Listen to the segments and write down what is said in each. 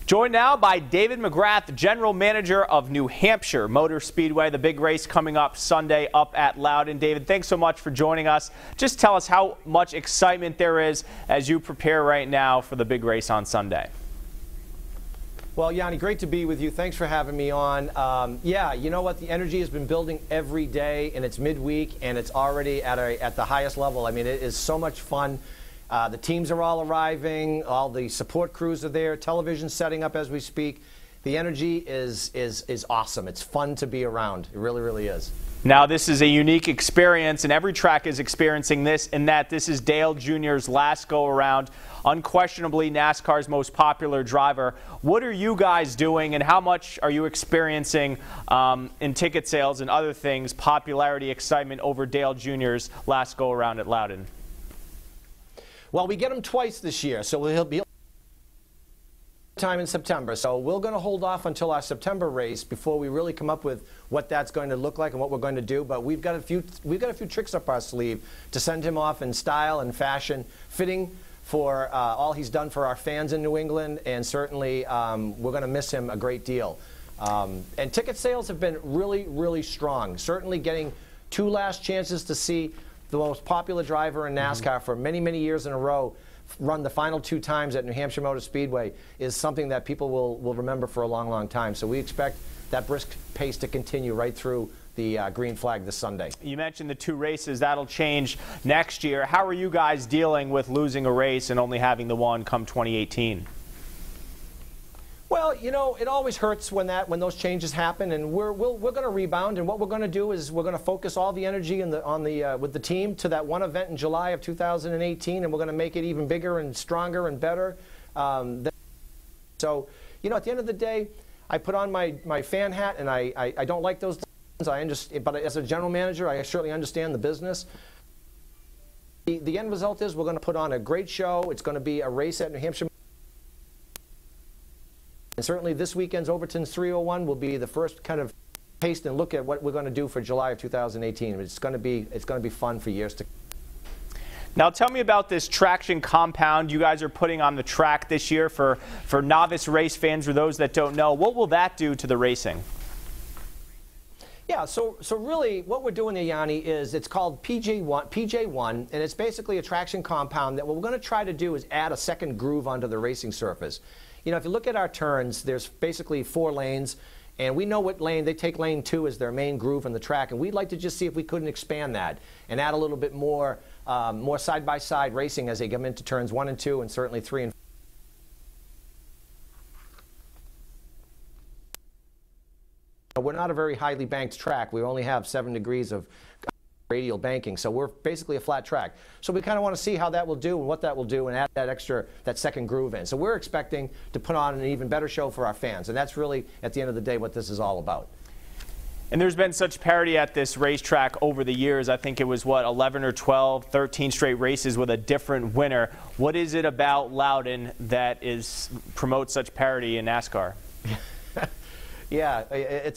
Joined now by David McGrath, General Manager of New Hampshire Motor Speedway, the big race coming up Sunday up at Loudon. David, thanks so much for joining us. Just tell us how much excitement there is as you prepare right now for the big race on Sunday. Well, Yanni, great to be with you. Thanks for having me on. Yeah, you know what? The energy has been building every day, and it's midweek, and it's already at the highest level. I mean, it is so much fun. The teams are all arriving. All the support crews are there. Television setting up as we speak. The energy is awesome. It's fun to be around. It really, really is. Now, this is a unique experience, and every track is experiencing this in that this is Dale Jr.'s last go-around. Unquestionably NASCAR's most popular driver. What are you guys doing, and how much are you experiencing in ticket sales and other things, popularity, excitement over Dale Jr.'s last go-around at Loudon? Well, we get him twice this year, so he'll be time in September. So we're going to hold off until our September race before we really come up with what that's going to look like and what we're going to do. But we've got a few tricks up our sleeve to send him off in style and fashion, fitting for all he's done for our fans in New England, and certainly we're going to miss him a great deal. And ticket sales have been really, really strong. Certainly getting two last chances to see the most popular driver in NASCAR for many, many years in a row run the final two times at New Hampshire Motor Speedway is something that people will remember for a long, long time. So we expect that brisk pace to continue right through the green flag this Sunday. You mentioned the two races. That'll change next year. How are you guys dealing with losing a race and only having the one come 2018? Well, you know, it always hurts when those changes happen, and we're going to rebound. And what we're going to do is we're going to focus all the energy with the team to that one event in July of 2018, and we're going to make it even bigger and stronger and better. So, you know, at the end of the day, I put on my fan hat, and I don't like those things. I understand, but as a general manager, I certainly understand the business. The end result is we're going to put on a great show. It's going to be a race at New Hampshire. And certainly this weekend's Overton's 301 will be the first kind of taste and look at what we're going to do for July of 2018. It's going to be fun for years to come. Now tell me about this traction compound you guys are putting on the track this year for novice race fans or those that don't know. What will that do to the racing? Yeah, so really what we're doing there, Yanni, is it's called PJ1, and it's basically a traction compound that what we're going to try to do is add a second groove onto the racing surface. You know, if you look at our turns, there's basically 4 lanes, and we know what lane, they take lane 2 as their main groove in the track, and we'd like to just see if we couldn't expand that and add a little bit more side-by-side racing as they come into turns 1 and 2 and certainly 3 and 4. We're not a very highly banked track. We only have 7 degrees of radial banking, so we're basically a flat track. So we kind of want to see how that will do and what that will do and add that second groove in. So we're expecting to put on an even better show for our fans, and that's really, at the end of the day, what this is all about. And there's been such parity at this racetrack over the years. I think it was, what, 11 or 12, 13 straight races with a different winner. What is it about Loudon that promotes such parity in NASCAR? Yeah, and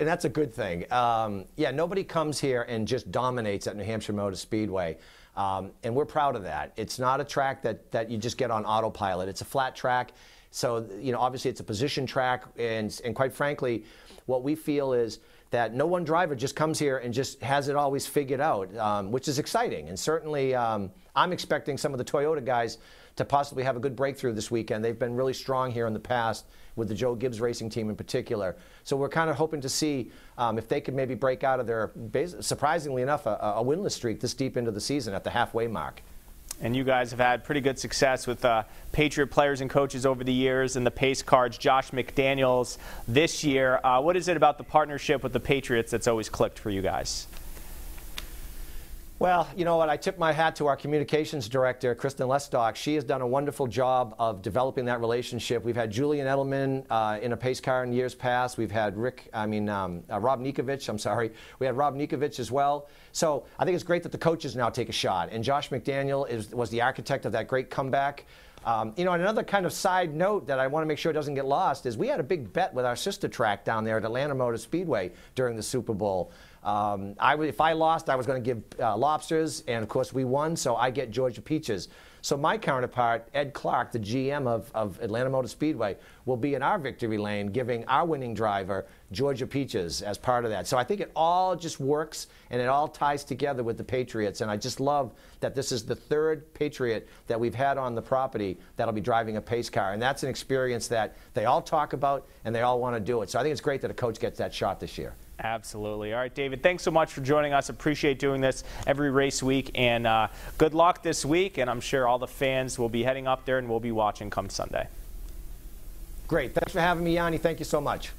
that's a good thing. Yeah, nobody comes here and just dominates at New Hampshire Motor Speedway, and we're proud of that. It's not a track that you just get on autopilot. It's a flat track, so you know obviously it's a position track, and quite frankly, what we feel is that no one driver just comes here and just has it always figured out, which is exciting. And certainly, I'm expecting some of the Toyota guys to possibly have a good breakthrough this weekend. They've been really strong here in the past with the Joe Gibbs racing team in particular. So we're kind of hoping to see if they could maybe break out of their, surprisingly enough, a winless streak this deep into the season at the halfway mark. And you guys have had pretty good success with Patriot players and coaches over the years and the pace cards. Josh McDaniels this year. What is it about the partnership with the Patriots that's always clicked for you guys? Well, you know what, I tip my hat to our communications director, Kristen Lestock. She has done a wonderful job of developing that relationship. We've had Julian Edelman in a pace car in years past. We've had Rob Nikovich, I'm sorry. We had Rob Nikovich as well. So I think it's great that the coaches now take a shot. And Josh McDaniel was the architect of that great comeback. You know, another kind of side note that I want to make sure doesn't get lost is we had a big bet with our sister track down there at Atlanta Motor Speedway during the Super Bowl. If I lost, I was going to give lobsters, and of course we won, so I get Georgia peaches. So my counterpart, Ed Clark, the GM of Atlanta Motor Speedway, will be in our victory lane giving our winning driver Georgia Peaches as part of that. So I think it all just works and it all ties together with the Patriots. And I just love that this is the third Patriot that we've had on the property that'll be driving a pace car. And that's an experience that they all talk about and they all want to do it. So I think it's great that a coach gets that shot this year. Absolutely. All right, David, thanks so much for joining us. Appreciate doing this every race week. And good luck this week. And I'm sure all the fans will be heading up there and we'll be watching come Sunday. Great. Thanks for having me, Yanni. Thank you so much.